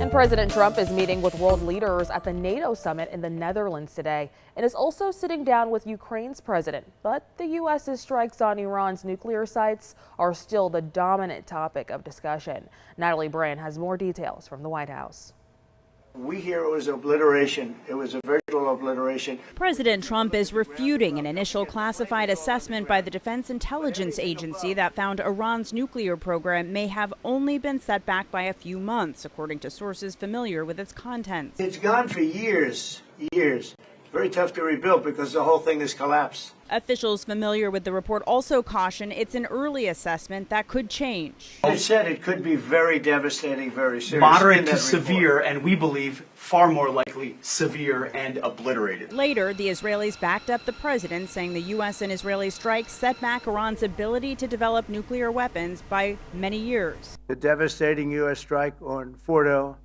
And President Trump is meeting with world leaders at the NATO summit in the Netherlands today and is also sitting down with Ukraine's president. But the U.S.'s strikes on Iran's nuclear sites are still the dominant topic of discussion. Natalie Brand has more details from the White House. We hear it was obliteration. It was a virtual obliteration. President Trump is refuting an initial classified assessment by the Defense Intelligence Agency that found Iran's nuclear program may have only been set back by a few months, according to sources familiar with its contents. It's gone for years. Very tough to rebuild because the whole thing has collapsed. Officials familiar with the report also caution it's an early assessment that could change. They said it could be very devastating, very serious. Moderate to severe, and we believe far more likely severe and obliterated. Later, the Israelis backed up the president, saying the U.S. and Israeli strikes set back Iran's ability to develop nuclear weapons by many years. The devastating U.S. strike on Fordo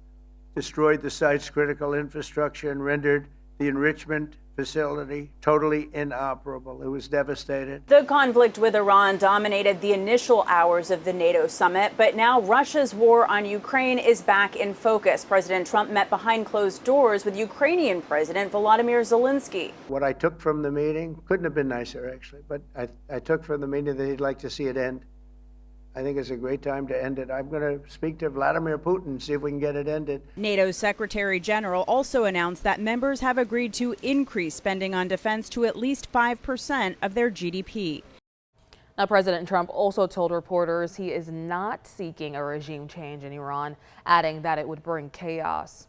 destroyed the site's critical infrastructure and rendered the enrichment facility totally inoperable. It was devastated. The conflict with Iran dominated the initial hours of the NATO summit, but now Russia's war on Ukraine is back in focus. President Trump met behind closed doors with Ukrainian President Volodymyr Zelensky. What I took from the meeting couldn't have been nicer, actually, but I took from the meeting that he'd like to see it end. I think it's a great time to end it. I'm going to speak to Vladimir Putin, see if we can get it ended. NATO's Secretary General also announced that members have agreed to increase spending on defense to at least 5% of their GDP. Now, President Trump also told reporters he is not seeking a regime change in Iran, adding that it would bring chaos.